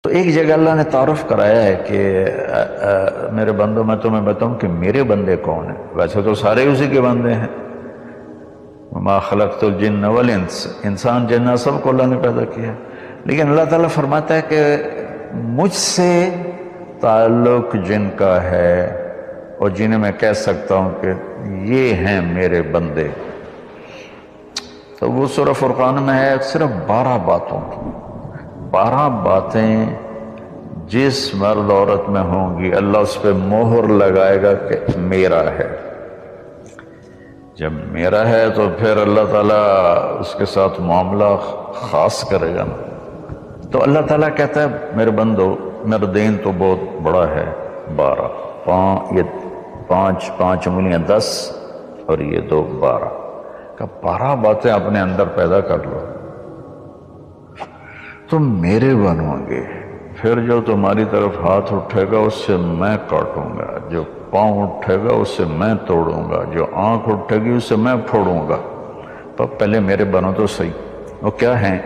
تو ایک جگہ اللہ نے تعارف کرایا ہے کہ میرے بندوں میں تمہیں بتاؤں کہ میرے بندے کون ہیں. ویسے تو سارے اسی کے بندے ہیں. ما خلقت الجن والانس، انسان جنہ سب کو اللہ نے پیدا کیا، لیکن اللہ تعالیٰ فرماتا ہے کہ مجھ سے تعلق جن کا ہے اور جنہیں میں کہہ سکتا ہوں کہ یہ ہیں میرے بندے، تو وہ سورہ فرقان میں ہے صرف 12 باتوں کی. 12 باتیں جس مرد عورت میں ہوں گی اللہ اس پہ مہر لگائے گا کہ میرا ہے. جب میرا ہے تو پھر اللہ تعالیٰ اس کے ساتھ معاملہ خاص کرے گا نا. تو اللہ تعالیٰ کہتا ہے میرے بندو میرا دین تو بہت بڑا ہے. 12 یہ 5 انگلیاں 10 اور یہ 2 12 کا 12 باتیں اپنے اندر پیدا کر لو تم میرے بنو گے. پھر جو تمہاری طرف ہاتھ اٹھے گا اس سے میں کاٹوں گا، جو پاؤں اٹھے گا اس سے میں توڑوں گا، جو آنکھ اٹھے گی اس سے میں پھوڑوں گا. تو پہلے میرے بنو تو صحیح. وہ کیا ہیں؟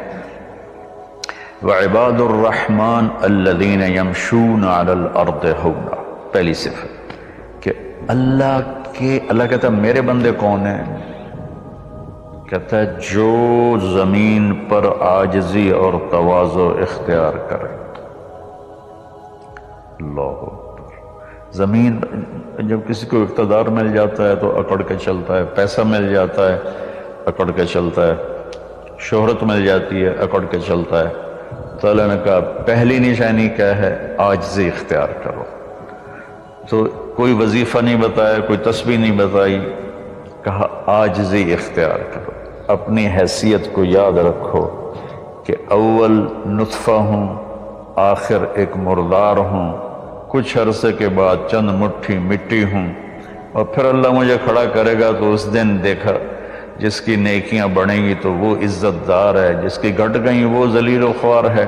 وعباد الرحمن الذین یمشون علی الارض ہونا. پہلی صفت کہ اللہ کہتا ہے میرے بندے کون ہیں؟ کہتا ہے جو زمین پر عاجزی اور تواضع اختیار کرے. اللہ اکبر. زمین جب کسی کو اقتدار مل جاتا ہے تو اکڑ کے چلتا ہے، پیسہ مل جاتا ہے اکڑ کے چلتا ہے، شہرت مل جاتی ہے اکڑ کے چلتا ہے. تو اللہ نے کہا پہلی نشانی کیا ہے؟ عاجزی اختیار کرو. تو کوئی وظیفہ نہیں بتایا، کوئی تسبیح نہیں بتائی، کہا عاجزی اختیار کرو. اپنی حیثیت کو یاد رکھو کہ اول نطفہ ہوں، آخر ایک مردار ہوں، کچھ عرصے کے بعد چند مٹھی مٹی ہوں، اور پھر اللہ مجھے کھڑا کرے گا تو اس دن دیکھا جس کی نیکیاں بڑھیں گی تو وہ عزت دار ہے، جس کی گھٹ گئیں وہ ذلیل و خوار ہے.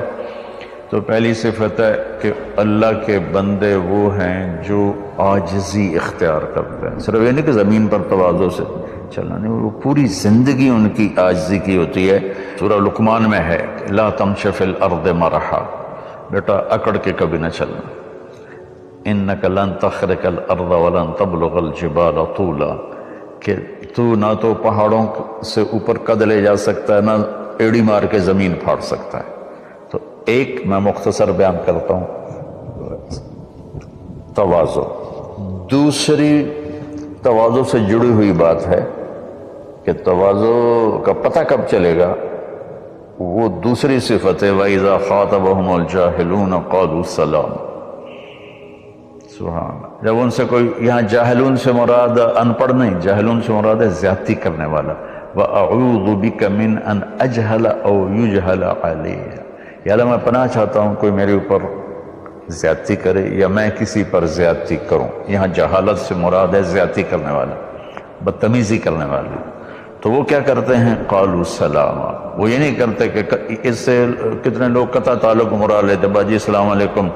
تو پہلی صفت ہے کہ اللہ کے بندے وہ ہیں جو عاجزی اختیار کرتے ہیں. صرف یہ نہیں کہ زمین پر تواضع سے چلنا، نہیں، وہ پوری زندگی ان کی عاجزی کی ہوتی ہے. سورہ لقمان میں ہے لا تمش فی الارض مرحا، بیٹا اکڑ کے کبھی نہ چلنا. انک لن تخرق الارض ولن تبلغ الجبال طولا، کہ تو نہ تو پہاڑوں سے اوپر قد لے جا سکتا ہے، نہ ایڑی مار کے زمین پھاڑ سکتا ہے. تو ایک میں مختصر بیان کرتا ہوں تواضع. دوسری تواضع سے جڑی ہوئی بات ہے کہ تواضع کا پتہ کب چلے گا؟ وہ دوسری صفت ہے وَإِذَا خَاطَبَهُمُ الْجَاهِلُونَ قَالُوا سَلَامًا. سبحان اللہ. جب ان سے کوئی، یہاں جاہلون سے مراد ان پڑھ نہیں، جاہلون سے مراد ہے زیادتی کرنے والا. وَأَعُوذُ بِكَ مِنْ أَنْ أَجْهَلَ أَوْ يُجْهَلَ عَلَيَّ. یا اللہ میں پناہ چاہتا ہوں کوئی میرے اوپر زیادتی کرے یا میں کسی پر زیادتی کروں. یہاں جہالت سے مراد ہے زیادتی کرنے والا، بدتمیزی کرنے والا. تو وہ کیا کرتے ہیں؟ قالوا سلاما. وہ یہ نہیں کرتے کہ اس سے کتنے لوگ قطع تعلق مراد لیتے، باجی السلام علیکم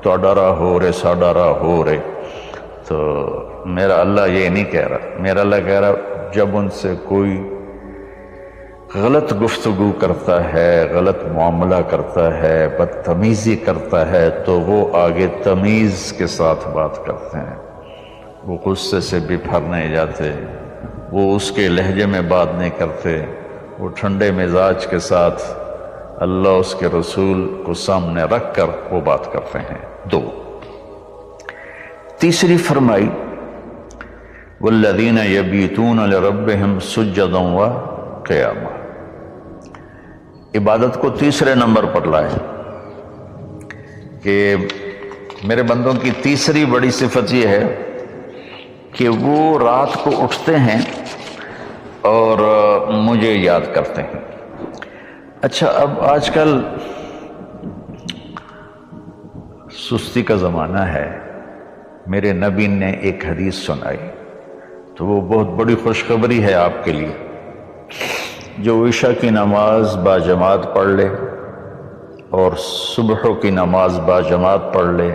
تو ڈرا ہو رہے سا ڈرا ہو رہے. تو میرا اللہ یہ نہیں کہہ رہا. میرا اللہ کہہ رہا جب ان سے کوئی غلط گفتگو کرتا ہے، غلط معاملہ کرتا ہے، بدتمیزی کرتا ہے تو وہ آگے تمیز کے ساتھ بات کرتے ہیں. وہ غصے سے بپھر نہیں جاتے، وہ اس کے لہجے میں بات نہیں کرتے، وہ ٹھنڈے مزاج کے ساتھ اللہ اس کے رسول کو سامنے رکھ کر وہ بات کرتے ہیں. 2. تیسری فرمائی والذین یبیتون لربہم سجدا وقیاما. عبادت کو تیسرے نمبر پر لائے کہ میرے بندوں کی تیسری بڑی صفت یہ ہے کہ وہ رات کو اٹھتے ہیں اور مجھے یاد کرتے ہیں. اچھا اب آج کل سستی کا زمانہ ہے. میرے نبی نے ایک حدیث سنائی تو وہ بہت بڑی خوشخبری ہے آپ کے لیے. جو عشاء کی نماز باجماعت پڑھ لے اور صبح کی نماز باجماعت پڑھ لے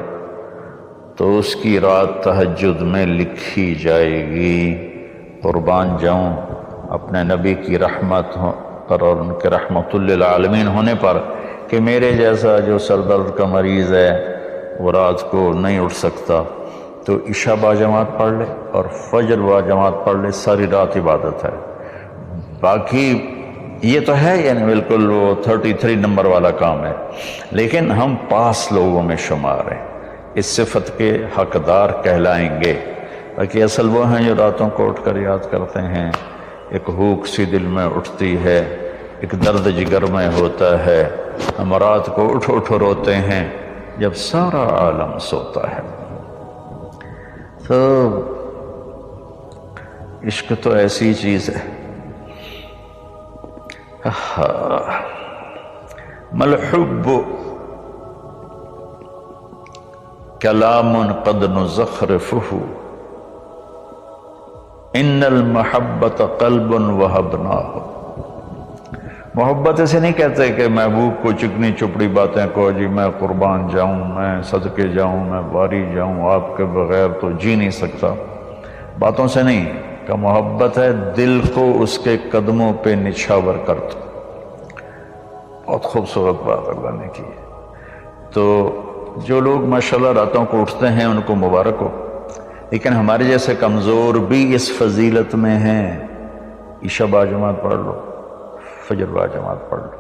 تو اس کی رات تہجد میں لکھی جائے گی. قربان جاؤں اپنے نبی کی رحمت پر اور ان کے رحمت للعالمین ہونے پر کہ میرے جیسا جو سر درد کا مریض ہے وہ رات کو نہیں اٹھ سکتا تو عشاء با جماعت پڑھ لے اور فجر با جماعت پڑھ لے، ساری رات عبادت ہے۔ باقی یہ تو ہے یعنی بالکل وہ 33 نمبر والا کام ہے، لیکن ہم پاس لوگوں میں شمار ہیں، اس صفت کے حقدار کہلائیں گے۔ باقی اصل وہ ہیں جو راتوں کو اٹھ کر یاد کرتے ہیں، ایک ہوک سی دل میں اٹھتی ہے، ایک درد جگر میں ہوتا ہے، ہم رات کو اٹھ اٹھ روتے ہیں جب سارا عالم سوتا ہے۔ تو عشق تو ایسی چیز ہے۔ ملحب کلام قد نزخرفہ ان المحبت قلب وہبناہ۔ محبت اسے نہیں کہتے کہ محبوب کو چکنی چپڑی باتیں کہو، جی میں قربان جاؤں، میں صدقے جاؤں، میں باری جاؤں، آپ کے بغیر تو جی نہیں سکتا، باتوں سے نہیں کہ محبت ہے دل کو اس کے قدموں پہ نچھاور کر دو۔ بہت خوبصورت بات اللہ نے کی ہے۔ تو جو لوگ ماشاءاللہ راتوں کو اٹھتے ہیں ان کو مبارک ہو، لیکن ہمارے جیسے کمزور بھی اس فضیلت میں ہیں۔ عشاء با جماعت پڑھ لو، فجر با جماعت پڑھ لو،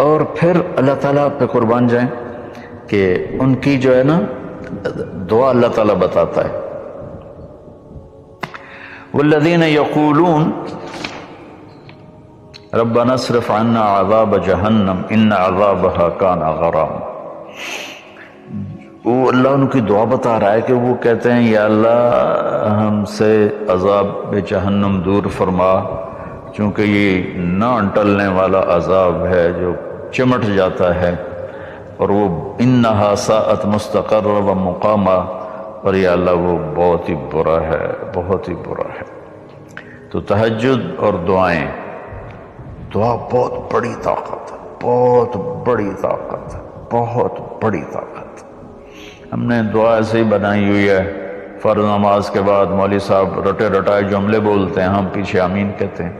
اور پھر اللہ تعالیٰ پہ قربان جائیں کہ ان کی جو ہے نا دعا اللہ تعالیٰ بتاتا ہے، والذین یقولون ربنا اصرف عنا عذاب جہنم ان عذابها کان غراما۔ وہ اللہ ان کی دعا بتا رہا ہے کہ وہ کہتے ہیں یا اللہ ہم سے عذاب جہنم دور فرما، چونکہ یہ نہ ٹلنے والا عذاب ہے جو چمٹ جاتا ہے، اور وہ انہا ساءت مستقرا و مقاما، اور یا اللہ وہ بہت ہی برا ہے، بہت ہی برا ہے۔ تو تہجد اور دعائیں، دعا بہت بڑی طاقت ہے، بہت بڑی طاقت ہے، بہت بڑی طاقت ہے۔ ہم نے دعا ایسے ہی بنائی ہوئی ہے، فرض نماز کے بعد مولوی صاحب رٹے رٹائے جملے بولتے ہیں، ہم پیچھے آمین کہتے ہیں۔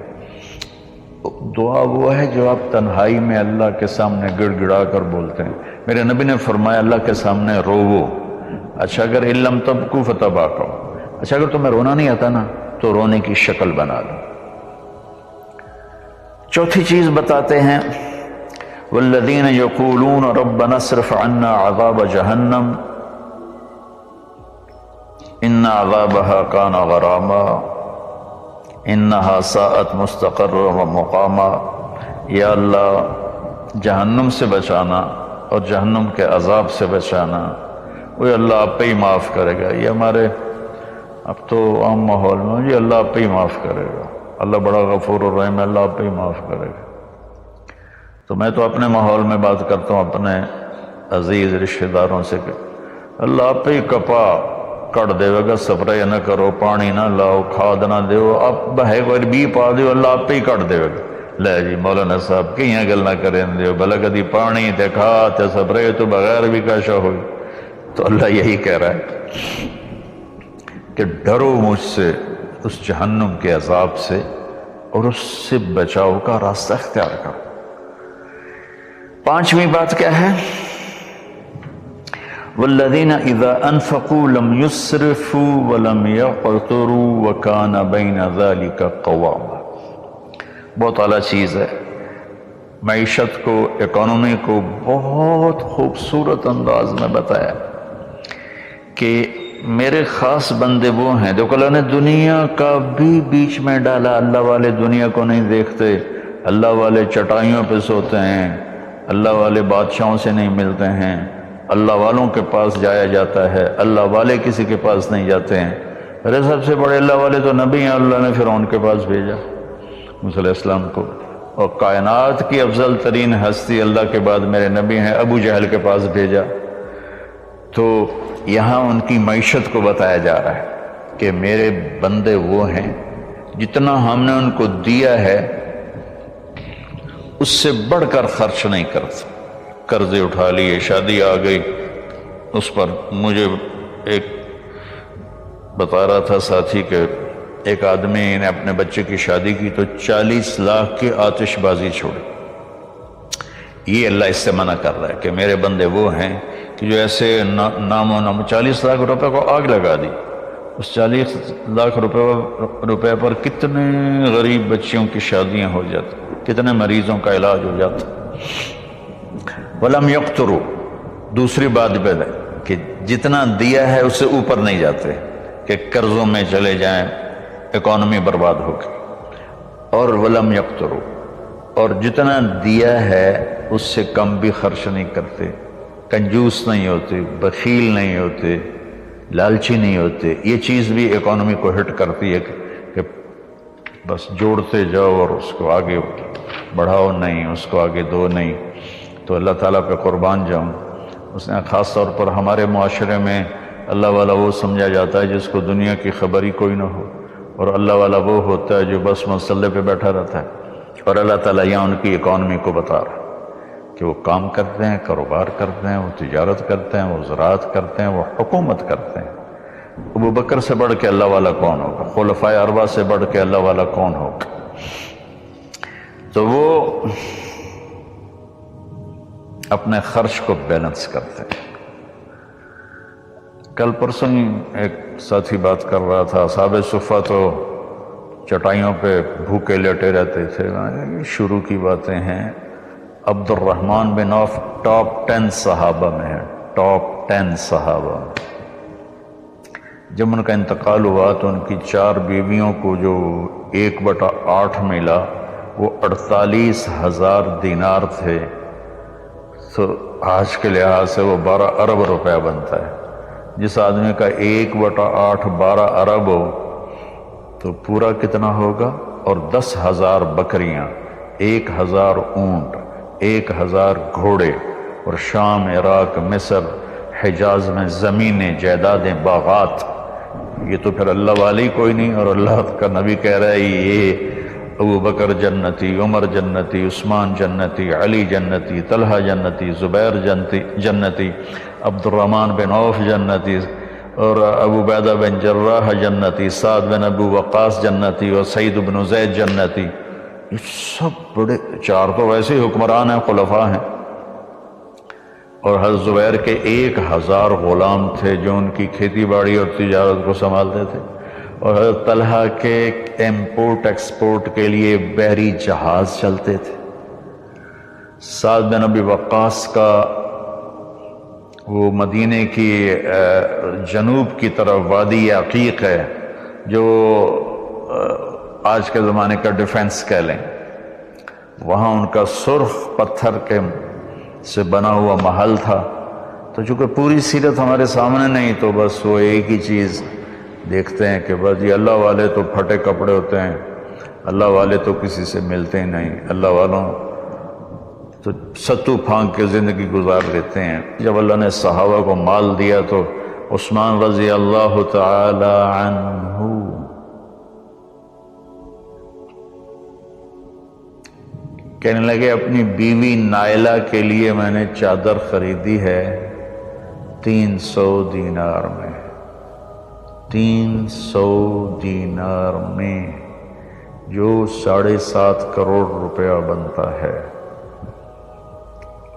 دعا وہ ہے جو آپ تنہائی میں اللہ کے سامنے گڑ گڑا کر بولتے ہیں۔ میرے نبی نے فرمایا اللہ کے سامنے روو، اچھا اگر علم تبکو فتباکو، اچھا اگر تمہیں رونا نہیں آتا نا تو رونے کی شکل بنا لو۔ چوتھی چیز بتاتے ہیں، والذین یقولون ربنا اصرف عنا عذاب جہنم ان عذابها کان غراما انہا ساءت مستقرا و مقاما۔ یا اللہ جہنم سے بچانا اور جہنم کے عذاب سے بچانا، وہ اللہ آپ پہ ہی معاف کرے گا۔ یہ ہمارے اب تو عام ماحول میں یہ اللہ آپ پہ ہی معاف کرے گا، اللہ بڑا غفور الرحیم ہے، اللہ آپ پہ ہی معاف کرے گا۔ تو میں تو اپنے ماحول میں بات کرتا ہوں اپنے عزیز رشتہ داروں سے کہ اللہ آپ پہ ہی کپا کٹ دے گا، سپرے نہ کرو، پانی نہ لاؤ، کھاد نہ دیو، آپ بہے کوئی بی پا دیو، اللہ آپ پہ ہی کٹ دے گا۔ لے جی مولانا صاحب کہیں گل نہ کریں دیو، بھلا کدی پانی تے کھاد تے سپرے تو بغیر بھی کاشا ہوئی۔ تو اللہ یہی کہہ رہا ہے کہ ڈرو مجھ سے اس جہنم کے عذاب سے اور اس سے بچاؤ کا راستہ اختیار کرو۔ پانچویں بات کیا ہے؟ والذین اذا انفقوا لم یسرفوا ولم یقتروا وکان بین ذلک قواما۔ بہت اعلیٰ چیز ہے، معیشت کو، اکانومی کو بہت خوبصورت انداز میں بتایا کہ میرے خاص بندے وہ ہیں، دیکھو اللہ نے دنیا کا بھی بیچ میں ڈالا۔ اللہ والے دنیا کو نہیں دیکھتے، اللہ والے چٹائیوں پہ سوتے ہیں، اللہ والے بادشاہوں سے نہیں ملتے ہیں، اللہ والوں کے پاس جایا جاتا ہے، اللہ والے کسی کے پاس نہیں جاتے ہیں۔ ارے سب سے بڑے اللہ والے تو نبی ہیں، اللہ نے فرعون کے پاس بھیجا موسیٰ علیہ السلام کو، اور کائنات کی افضل ترین ہستی اللہ کے بعد میرے نبی ہیں ابو جہل کے پاس بھیجا۔ تو یہاں ان کی معیشت کو بتایا جا رہا ہے کہ میرے بندے وہ ہیں جتنا ہم نے ان کو دیا ہے اس سے بڑھ کر خرچ نہیں کرتے۔ قرضے اٹھا لیے، شادی آ گئی، اس پر مجھے ایک بتا رہا تھا ساتھی کہ ایک آدمی نے اپنے بچے کی شادی کی تو 40 لاکھ کی آتش بازی چھوڑی۔ یہ اللہ اس سے منع کر رہا ہے کہ میرے بندے وہ ہیں کہ جو ایسے نام و نام 40 لاکھ روپے کو آگ لگا دی، اس 40 لاکھ روپے پر کتنے غریب بچیوں کی شادیاں ہو جاتی، کتنے مریضوں کا علاج ہو جاتا۔ وَلَمْ يَقْتُرُوا، دوسری بات بھی ہے کہ جتنا دیا ہے اس سے اوپر نہیں جاتے کہ قرضوں میں چلے جائیں، اکانومی برباد ہو گئی۔ اور وَلَمْ يَقْتُرُوا، اور جتنا دیا ہے اس سے کم بھی خرچ نہیں کرتے، کنجوس نہیں ہوتے، بخیل نہیں ہوتے، لالچی نہیں ہوتے۔ یہ چیز بھی اکانومی کو ہٹ کرتی ہے کہ بس جوڑتے جاؤ اور اس کو آگے بڑھاؤ نہیں، اس کو آگے دو نہیں۔ تو اللہ تعالیٰ پہ قربان جاؤں، اس نے خاص طور پر ہمارے معاشرے میں اللہ والا وہ سمجھا جاتا ہے جس کو دنیا کی خبر ہی کوئی نہ ہو، اور اللہ والا وہ ہوتا ہے جو بس مسلح پہ بیٹھا رہتا ہے۔ اور اللہ تعالیٰ یہاں ان کی اکانومی کو بتا رہا ہے کہ وہ کام کرتے ہیں، کاروبار کرتے ہیں، وہ تجارت کرتے ہیں، وہ زراعت کرتے ہیں، وہ حکومت کرتے ہیں۔ ابو بکر سے بڑھ کے اللہ والا کون ہوگا؟ خلفائے اربعہ سے بڑھ کے اللہ والا کون ہوگا؟ تو وہ اپنے خرچ کو بیلنس کرتے ہیں۔ کل پرسوں ایک ساتھی بات کر رہا تھا، اصحاب صفہ تو چٹائیوں پہ بھوکے لیٹے رہتے تھے۔ شروع کی باتیں ہیں، عبد الرحمن بن عوف ٹاپ 10 صحابہ میں ہے، ٹاپ 10 صحابہ۔ جب ان کا انتقال ہوا تو ان کی 4 بیویوں کو جو 1/8 ملا وہ 48,000 دینار تھے، تو آج کے لحاظ سے وہ 12 ارب روپیہ بنتا ہے۔ جس آدمی کا 1/8 12 ارب ہو تو پورا کتنا ہوگا؟ اور 10,000 بکریاں، 1,000 اونٹ، 1,000 گھوڑے، اور شام، عراق، مصر، حجاز میں زمینیں، جائیدادیں، باغات۔ یہ تو پھر اللہ والی کوئی نہیں، اور اللہ کا نبی کہہ رہا ہے یہ ابو بکر جنتی، عمر جنتی، عثمان جنتی، علی جنتی، طلحہ جنتی، زبیر جنتی، عبد الرحمن بن عوف جنتی، اور ابو عبیدہ بن جراح جنتی، سعد بن ابو وقاص جنتی، اور سعید بن زید جنتی۔ یہ سب بڑے، 4 تو ویسے ہی حکمران ہیں، خلفاء ہیں۔ اور حضرت زبیر کے 1,000 غلام تھے جو ان کی کھیتی باڑی اور تجارت کو سنبھالتے تھے، اور حضرت طلحہ کے امپورٹ ایکسپورٹ کے لیے بحری جہاز چلتے تھے۔ سعد بن ابی وقاص کا وہ مدینے کی جنوب کی طرف وادی عقیق ہے، جو آج کے زمانے کا ڈیفنس کہہ لیں، وہاں ان کا سرخ پتھر کے سے بنا ہوا محل تھا۔ تو چونکہ پوری سیرت ہمارے سامنے نہیں، تو بس وہ ایک ہی چیز دیکھتے ہیں کہ بس یہ اللہ والے تو پھٹے کپڑے ہوتے ہیں، اللہ والے تو کسی سے ملتے ہی نہیں، اللہ والوں تو ستو پھانک کے زندگی گزار دیتے ہیں۔ جب اللہ نے صحابہ کو مال دیا تو عثمان رضی اللہ تعالی عنہ کہنے لگے اپنی بیوی نائلہ کے لیے میں نے چادر خریدی ہے 300 دینار میں، 300 دینار میں، جو 7.5 کروڑ روپیہ بنتا ہے۔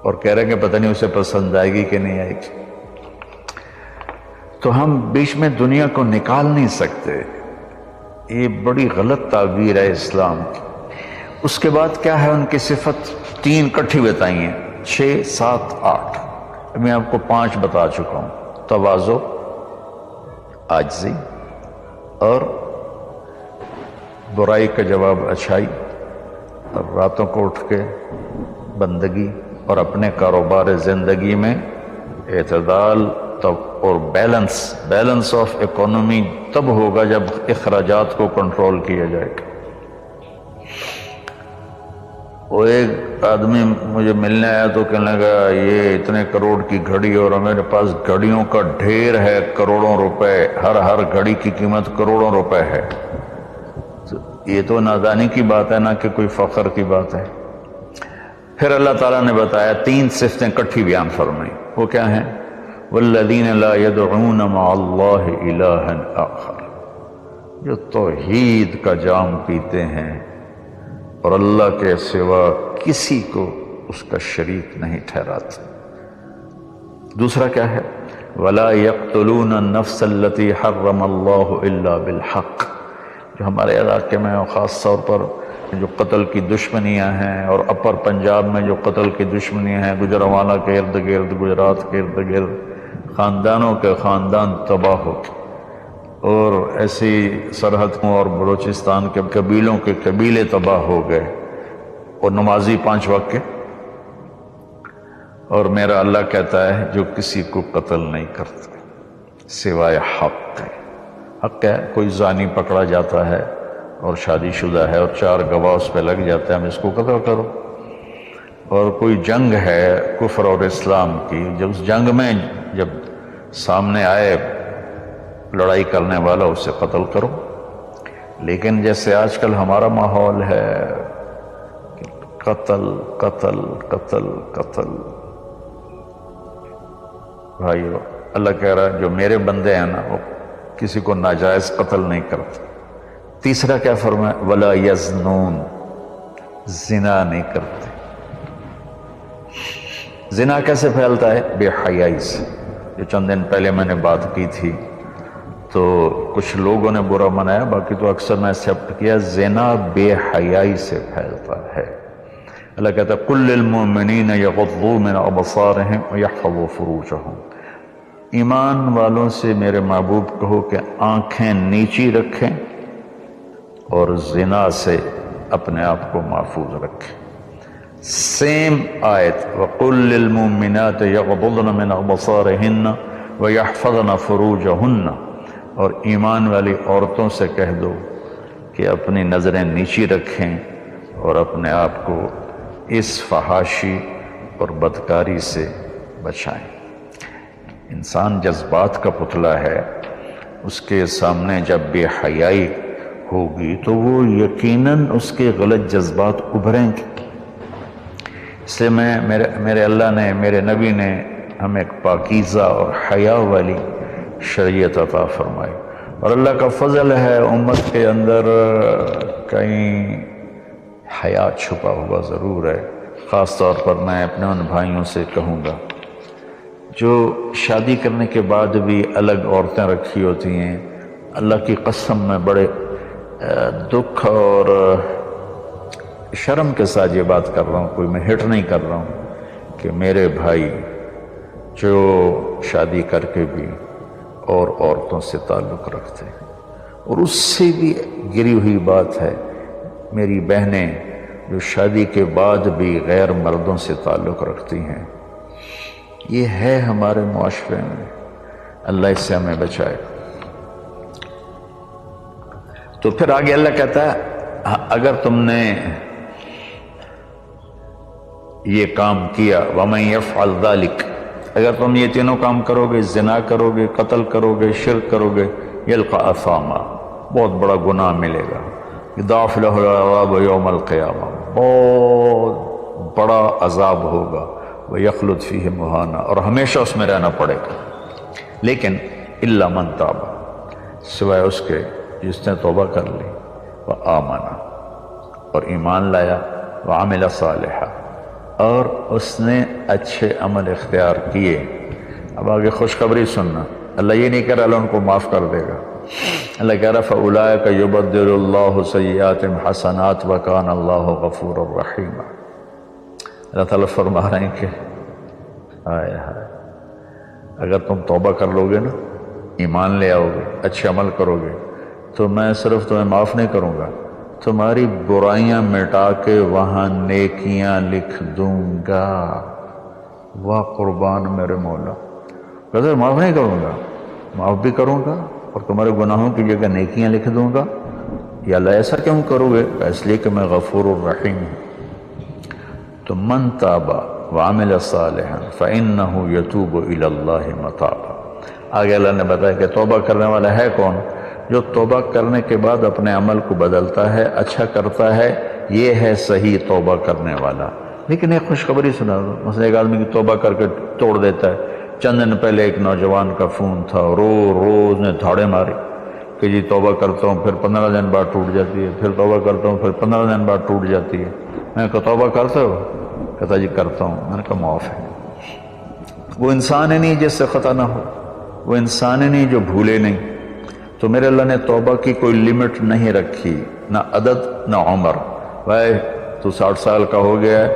اور کہہ رہے ہیں کہ پتہ نہیں اسے پسند آئے گی کہ نہیں آئے گی۔ تو ہم بیچ میں دنیا کو نکال نہیں سکتے، یہ بڑی غلط تعبیر ہے اسلام کی۔ اس کے بعد کیا ہے ان کی صفت؟ 3 کٹھی بتائی ہیں، 6، 7، 8۔ میں آپ کو 5 بتا چکا ہوں۔ تواضع، عاجزی، اور برائی کا جواب اچھائی، اور راتوں کو اٹھ کے بندگی، اور اپنے کاروبار زندگی میں اعتدال اور بیلنس آف اکانومی تب ہوگا جب اخراجات کو کنٹرول کیا جائے گا۔ وہ ایک آدمی مجھے ملنے آیا تو کہنے لگا یہ اتنے کروڑ کی گھڑی، اور میرے پاس گھڑیوں کا ڈھیر ہے، کروڑوں روپے، ہر گھڑی کی قیمت کروڑوں روپے ہے۔ یہ تو نادانی کی بات ہے، نہ کہ کوئی فخر کی بات ہے۔ پھر اللہ تعالیٰ نے بتایا 3 صفتیں کٹھی بیان فرمائی، وہ کیا ہیں؟ والذین لا يدعون مع اللہ الہا آخر، جو توحید کا جام پیتے ہیں اور اللہ کے سوا کسی کو اس کا شریک نہیں ٹھہراتے۔ دوسرا کیا ہے؟ وَلَا يَقْتُلُونَ النَّفْسَ الَّتِي حَرَّمَ اللَّهُ إِلَّا بِالْحَقِّ، جو ہمارے علاقے میں اور خاص طور پر جو قتل کی دشمنیاں ہیں، اور اپر پنجاب میں جو قتل کی دشمنیاں ہیں، گجرانوالہ کے ارد گرد، گجرات کے ارد گرد خاندانوں کے خاندان تباہ ہوتے، اور ایسی سرحدوں اور بلوچستان کے قبیلوں کے قبیلے تباہ ہو گئے، اور نمازی 5 وقت کے۔ اور میرا اللہ کہتا ہے جو کسی کو قتل نہیں کرتا سوائے حق ہے۔ حق ہے، کوئی زانی پکڑا جاتا ہے اور شادی شدہ ہے اور 4 گواہ اس پہ لگ جاتے ہیں، ہم اس کو قتل کرو۔ اور کوئی جنگ ہے کفر اور اسلام کی، جب اس جنگ میں جب سامنے آئے لڑائی کرنے والا اسے قتل کرو۔ لیکن جیسے آج کل ہمارا ماحول ہے قتل قتل قتل قتل، بھائیو اللہ کہہ رہا ہے جو میرے بندے ہیں نا وہ کسی کو ناجائز قتل نہیں کرتے۔ تیسرا کیا فرمایا؟ وَلَا يَزْنُونَ، زنا نہیں کرتے۔ زنا کیسے پھیلتا ہے؟ بے حیائی سے، جو چند دن پہلے میں نے بات کی تھی تو کچھ لوگوں نے برا منایا، باقی تو اکثر میں ایکسیپٹ کیا، زنا بے حیائی سے پھیلتا ہے۔ اللہ کہتا ہے قُلْ لِلْمُؤْمِنِينَ يَغُضُّوا مِنْ أَبْصَارِهِمْ وَيَحْفَظُوا فُرُوجَهُمْ، ایمان والوں سے میرے محبوب کہو کہ آنکھیں نیچی رکھیں اور زنا سے اپنے آپ کو محفوظ رکھیں۔ سیم آیت وَقُلْ لِلْمُؤْمِنَاتِ يَغْضُضْنَ مِنْ أَبْصَارِهِنَّ وَيَحْفَظْنَ فُرُوجَهُنَّ، اور ایمان والی عورتوں سے کہہ دو کہ اپنی نظریں نیچی رکھیں اور اپنے آپ کو اس فحاشی اور بدکاری سے بچائیں۔ انسان جذبات کا پتلا ہے، اس کے سامنے جب بے حیائی ہوگی تو وہ یقیناً اس کے غلط جذبات ابھریں گے۔ اس لیے میرے اللہ نے، میرے نبی نے ہمیں ایک پاکیزہ اور حیا والی شریعت عطا فرمائی، اور اللہ کا فضل ہے امت کے اندر کہیں حیا چھپا ہوا ضرور ہے۔ خاص طور پر میں اپنے ان بھائیوں سے کہوں گا جو شادی کرنے کے بعد بھی الگ عورتیں رکھی ہوتی ہیں، اللہ کی قسم میں بڑے دکھ اور شرم کے ساتھ یہ بات کر رہا ہوں، کوئی میں ہٹ نہیں کر رہا ہوں، کہ میرے بھائی جو شادی کر کے بھی اور عورتوں سے تعلق رکھتے ہیں، اور اس سے بھی گری ہوئی بات ہے میری بہنیں جو شادی کے بعد بھی غیر مردوں سے تعلق رکھتی ہیں۔ یہ ہے ہمارے معاشرے میں، اللہ اس سے ہمیں بچائے۔ تو پھر آگے اللہ کہتا ہے اگر تم نے یہ کام کیا وَمَن يَفْعَلْ ذَلِكَ، اگر تم یہ تینوں کام کرو گے، زنا کرو گے، قتل کرو گے، شرک کرو گے، يَلْقَ أَثَامًا، بہت بڑا گناہ ملے گا، يُضَاعَفْ لَهُ الْعَذَابُ يَوْمَ الْقِيَامَةِ، بہت بڑا عذاب ہوگا، وَيَخْلُدْ فِيهِ مُهَانًا، اور ہمیشہ اس میں رہنا پڑے گا۔ لیکن إِلَّا مَن تَابَ، سوائے اس کے جس نے توبہ کر لی، وَآمَنَ، اور ایمان لایا، وَعَمِلَ صَالِحًا، اور اس نے اچھے عمل اختیار کیے۔ اب آگے خوشخبری سننا، اللہ یہ نہیں کہہ رہا اللہ ان کو معاف کر دے گا، اللہ کہہ رہا فَأُولَٰئِكَ يُبَدِّلُ اللَّهُ سَيِّئَاتِهِمْ حَسَنَاتٍ وَكَانَ اللَّهُ غَفُورًا رَحِيمًا۔ اللہ تعالیٰ فرما رہے ہیں کہ ہائے ہائے، اگر تم توبہ کر لو گے نا، ایمان لے آؤ گے، اچھے عمل کرو گے، تو میں صرف تمہیں معاف نہیں کروں گا، تمہاری برائیاں مٹا کے وہاں نیکیاں لکھ دوں گا۔ واہ قربان میرے مولا، کہتے معاف نہیں کروں گا، معاف بھی کروں گا اور تمہارے گناہوں کی جگہ نیکیاں لکھ دوں گا۔ یا اللہ ایسا کیوں کرو گے؟ اس لیے کہ میں غفور الرحیم ہوں۔ تو من تاب وعمل صالحا فإنه يتوب إلى الله متابا۔ آگے اللہ نے بتایا کہ توبہ کرنے والا ہے کون؟ جو توبہ کرنے کے بعد اپنے عمل کو بدلتا ہے، اچھا کرتا ہے، یہ ہے صحیح توبہ کرنے والا۔ لیکن ایک خوشخبری سنا دو، مثلا ایک آدمی کی توبہ کر کے توڑ دیتا ہے۔ چند دن پہلے ایک نوجوان کا فون تھا، روز نے دھاڑے ماری کہ جی توبہ کرتا ہوں، پھر 15 دن بعد ٹوٹ جاتی ہے، پھر توبہ کرتا ہوں، پھر 15 دن بعد ٹوٹ جاتی ہے۔ میں کہا توبہ کرتے ہو؟ کہتا جی کرتا ہوں. میں نے کہا معاف ہے. وہ انسان ہی نہیں جس سے خطا نہ ہو، وہ انسان ہی نہیں جو بھولے نہیں. تو میرے اللہ نے توبہ کی کوئی لمٹ نہیں رکھی، نہ عدد نہ عمر. بھائی تو 60 سال کا ہو گیا ہے،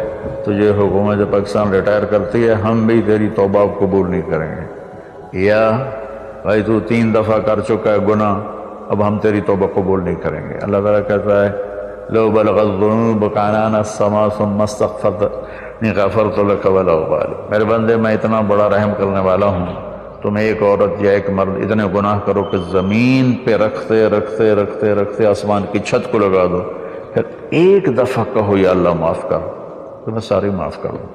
تجھے حکومت پاکستان ریٹائر کرتی ہے، ہم بھی تیری توبہ قبول نہیں کریں گے. یا بھائی تو 3 دفعہ کر چکا ہے گناہ، اب ہم تیری توبہ قبول نہیں کریں گے. اللہ تعالیٰ کہتا ہے لو بلغت الذنوب عنان السماء ثم استغفرتنی غفرت لک ولا ابالی. میرے بندے میں اتنا بڑا رحم کرنے والا ہوں، تم ایک عورت یا ایک مرد اتنے گناہ کرو کہ زمین پہ رکھتے رکھتے رکھتے رکھتے آسمان کی چھت کو لگا دو، پھر ایک دفعہ کہو یا اللہ معاف کر، تو میں ساری معاف کر دوں.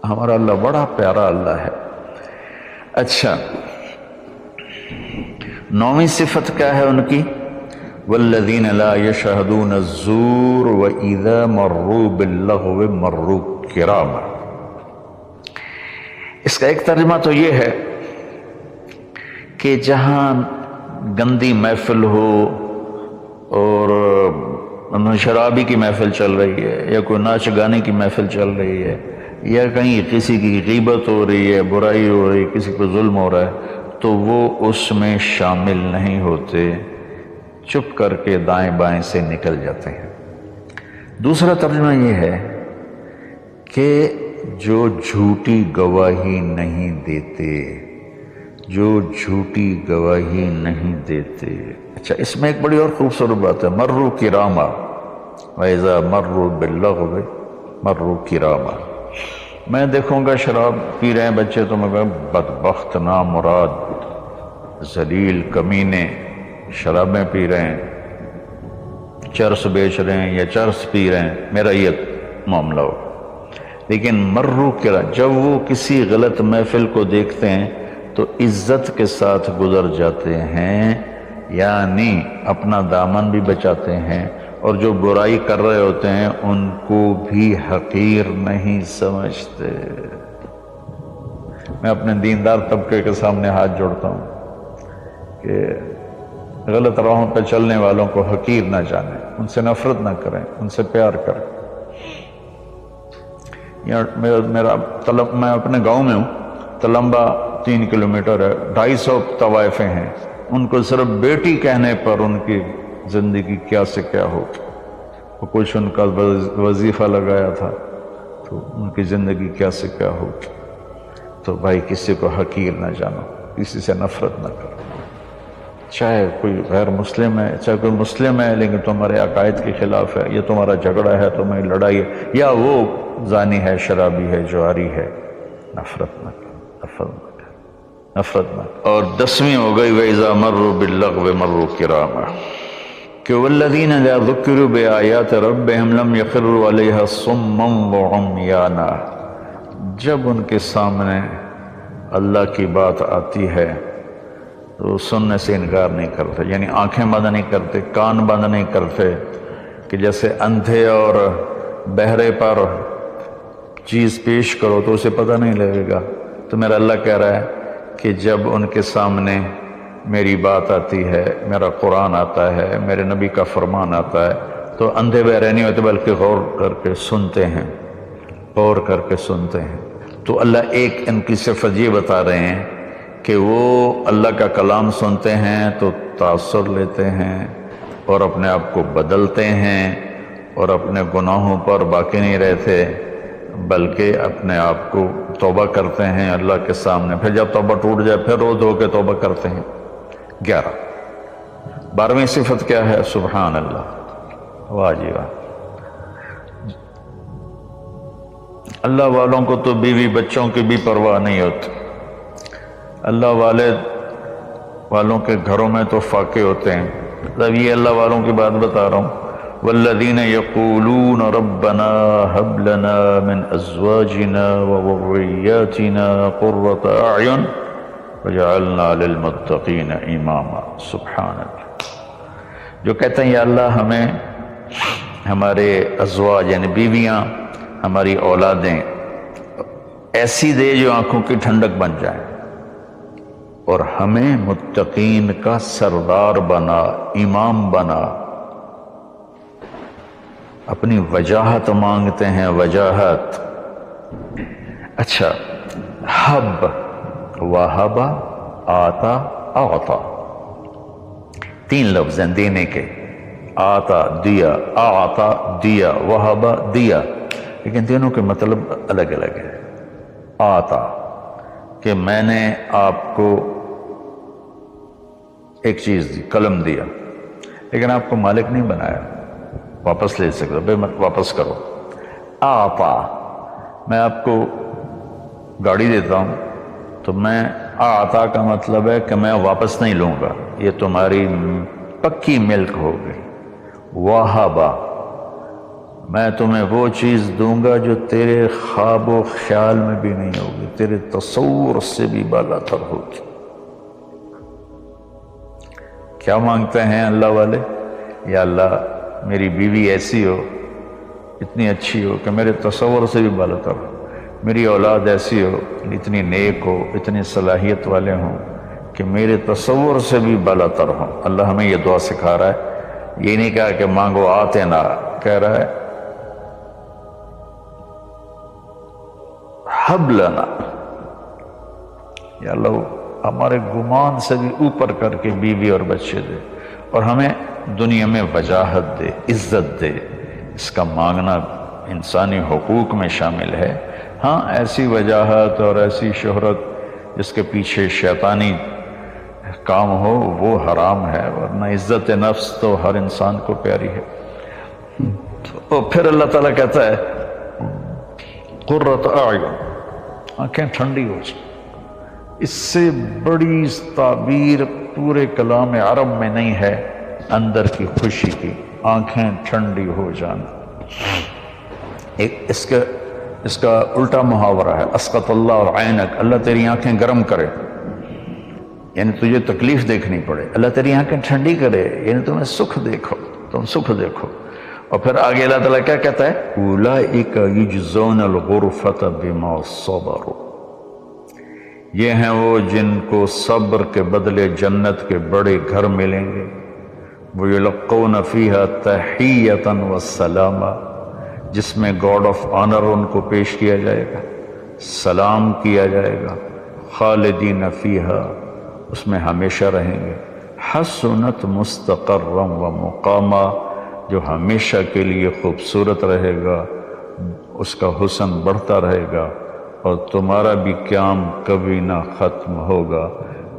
ہمارا اللہ بڑا پیارا اللہ ہے. اچھا، 9ویں صفت کیا ہے ان کی؟ والذین لا یشہدون الزور واذا مروا باللغو مروا کراما. اس کا ایک ترجمہ تو یہ ہے کہ جہاں گندی محفل ہو اور شرابی کی محفل چل رہی ہے، یا کوئی ناچ گانے کی محفل چل رہی ہے، یا کہیں کسی کی غیبت ہو رہی ہے، برائی ہو رہی ہے، کسی کو ظلم ہو رہا ہے، تو وہ اس میں شامل نہیں ہوتے، چپ کر کے دائیں بائیں سے نکل جاتے ہیں. دوسرا ترجمہ یہ ہے کہ جو جھوٹی گواہی نہیں دیتے، جو جھوٹی گواہی نہیں دیتے. اچھا، اس میں ایک بڑی اور خوبصورت بات ہے، مروا کراما وَإِذَا مَرُّوا بِاللَّغْوِ مَرُّوا کراما. میں دیکھوں گا شراب پی رہے ہیں بچے تو میں کہوں بدبخت نامراد ذلیل کمینے شرابیں پی رہے ہیں، چرس بیچ رہے ہیں یا چرس پی رہے ہیں، میرا یہ معاملہ ہو. لیکن مرو کرا، جب وہ کسی غلط محفل کو دیکھتے ہیں تو عزت کے ساتھ گزر جاتے ہیں، یعنی اپنا دامن بھی بچاتے ہیں، اور جو برائی کر رہے ہوتے ہیں ان کو بھی حقیر نہیں سمجھتے. میں اپنے دیندار طبقے کے سامنے ہاتھ جوڑتا ہوں کہ غلط راہوں پہ چلنے والوں کو حقیر نہ جانیں، ان سے نفرت نہ کریں، ان سے پیار کریں. میں اپنے گاؤں میں ہوں، تلمبا 3 کلومیٹر ہے، 250 طوائفیں ہیں. ان کو صرف بیٹی کہنے پر ان کی زندگی کیا سے کیا ہو. وہ کچھ ان کا وظیفہ لگایا تھا تو ان کی زندگی کیا سے کیا ہو. تو بھائی کسی کو حقیر نہ جانو، کسی سے نفرت نہ کرو، چاہے کوئی غیر مسلم ہے چاہے کوئی مسلم ہے، لیکن تمہارے عقائد کے خلاف ہے، یا تمہارا جھگڑا ہے، تمہاری لڑائی ہے، یا وہ زانی ہے، شرابی ہے، جواری ہے، نفرت نہ کرو، نفرت نہ کرو. اور 10ویں ہو گئی وَإِذَا مَرُّوا بِاللَّغْوِ مَرُّوا كِرَامًا، کہ وَالَّذِينَ إِذَا ذُكِّرُوا بِآيَاتِ رَبِّهِمْ لَمْ يَخِرُّوا عَلَيْهَا صُمًّا وَعُمْيَانًا. جب ان کے سامنے اللہ کی بات آتی ہے تو سننے سے انکار نہیں کرتے، یعنی آنکھیں بند نہیں کرتے، کان بند نہیں کرتے، کہ جیسے اندھے اور بہرے پر چیز پیش کرو تو اسے پتہ نہیں لگے گا. تو میرا اللہ کہہ رہا ہے کہ جب ان کے سامنے میری بات آتی ہے، میرا قرآن آتا ہے، میرے نبی کا فرمان آتا ہے، تو اندھے بہرے نہیں ہوتے بلکہ غور کر کے سنتے ہیں، غور کر کے سنتے ہیں. تو اللہ ایک ان کی صفت یہ بتا رہے ہیں کہ وہ اللہ کا کلام سنتے ہیں تو تاثر لیتے ہیں اور اپنے آپ کو بدلتے ہیں اور اپنے گناہوں پر باقی نہیں رہتے، بلکہ اپنے آپ کو توبہ کرتے ہیں اللہ کے سامنے. پھر جب توبہ ٹوٹ جائے پھر رو دھو کے توبہ کرتے ہیں. 11. 12ویں صفت کیا ہے؟ سبحان اللہ، واہ جی واہ. اللہ والوں کو تو بیوی بچوں کی بھی پرواہ نہیں ہوتی. اللہ والوں کے گھروں میں تو فاقے ہوتے ہیں. مطلب یہ اللہ والوں کی بات بتا رہا ہوں. والذین یقولون ربنا هب لنا من ازواجنا وذریاتنا قرۃ اعین وجعلنا للمتقین اماما. سبحان اللہ. جو کہتے ہیں یا اللہ ہمیں ہمارے ازواج یعنی بیویاں، ہماری اولادیں ایسی دے جو آنکھوں کی ٹھنڈک بن جائیں، اور ہمیں متقین کا سردار بنا، امام بنا. اپنی وجاہت مانگتے ہیں، وجاہت۔ اچھا، حب، وہب، آتا، اعطا، تین لفظ ہیں دینے کے، آتا دیا، اعطا دیا، وہب دیا، لیکن تینوں کے مطلب الگ الگ ہے۔ آتا کہ میں نے آپ کو ایک چیز دی، قلم دیا، لیکن آپ کو مالک نہیں بنایا، واپس لے سکتے، بھائی واپس کرو۔ آتا، میں آپ کو گاڑی دیتا ہوں تو میں آتا کا مطلب ہے کہ میں واپس نہیں لوں گا، یہ تمہاری پکی ملک ہو گئی۔ وہبا، میں تمہیں وہ چیز دوں گا جو تیرے خواب و خیال میں بھی نہیں ہوگی، تیرے تصور سے بھی بالا تر ہوگی۔ کیا مانگتے ہیں اللہ والے؟ یا اللہ میری بیوی ایسی ہو، اتنی اچھی ہو کہ میرے تصور سے بھی بالا تر ہو، میری اولاد ایسی ہو، اتنی نیک ہو، اتنی صلاحیت والے ہوں کہ میرے تصور سے بھی بالا تر ہوں۔ اللہ ہمیں یہ دعا سکھا رہا ہے، یہ نہیں کہا کہ مانگو آتے نہ، کہہ رہا ہے حب لنا، یا اللہ ہمارے گمان سے بھی اوپر کر کے بیوی اور بچے دے، اور ہمیں دنیا میں وجاہت دے، عزت دے۔ اس کا مانگنا انسانی حقوق میں شامل ہے۔ ہاں، ایسی وجاہت اور ایسی شہرت جس کے پیچھے شیطانی کام ہو وہ حرام ہے، ورنہ عزت نفس تو ہر انسان کو پیاری ہے۔ تو پھر اللہ تعالیٰ کہتا ہے قرۃ اعین، آنکھیں ٹھنڈی ہو جائیں۔ اس سے بڑی تعبیر پورے کلام عرب میں نہیں ہے اندر کی خوشی کی، آنکھیں ٹھنڈی ہو جانا۔ ایک اس کا الٹا محاورہ ہے، اسقط اللہ عینک، اللہ تیری آنکھیں گرم کرے، یعنی تجھے تکلیف دیکھنی پڑے، اللہ تیری آنکھیں ٹھنڈی کرے، یعنی تمہیں سکھ دیکھو، تم سکھ دیکھو۔ اور پھر آگے اللہ تعالیٰ کیا کہتا ہے؟ اولئک یجزون الغرفۃ بما صبروا، یہ ہیں وہ جن کو صبر کے بدلے جنت کے بڑے گھر ملیں گے۔ وَيُلَقَّوْنَ فِيهَا تَحِيَّةً وَالسَّلَامًا، جس میں گاڈ آف آنر ان کو پیش کیا جائے گا، سلام کیا جائے گا۔ خالدین فیہا، اس میں ہمیشہ رہیں گے۔ حسنت مستقرا و مقاما، جو ہمیشہ کے لیے خوبصورت رہے گا، اس کا حسن بڑھتا رہے گا، اور تمہارا بھی قیام کبھی نہ ختم ہوگا۔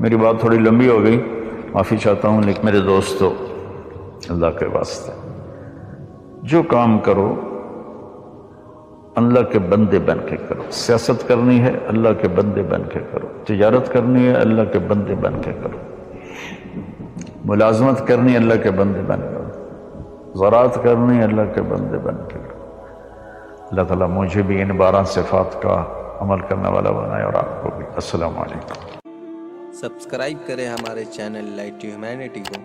میری بات تھوڑی لمبی ہو گئی، معافی چاہتا ہوں، لیکن میرے دوستو اللہ کے واسطے جو کام کرو اللہ کے بندے بن کے کرو۔ سیاست کرنی ہے اللہ کے بندے بن کے کرو، تجارت کرنی ہے اللہ کے بندے بن کے کرو، ملازمت کرنی ہے اللہ کے بندے بن کے کرو، زراعت کرنی ہے اللہ کے بندے بن کے کرو۔ اللہ تعالیٰ مجھے بھی ان 12 صفات کا عمل کرنے والا بنائے، اور آپ کو بھی۔ السلام علیکم۔ سبسکرائب کریں ہمارے چینل لائٹ ٹو ہیومینٹی کو،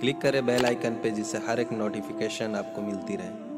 کلک کریں بیل آئیکن پہ، جس سے ہر ایک نوٹیفیکیشن آپ کو ملتی رہے۔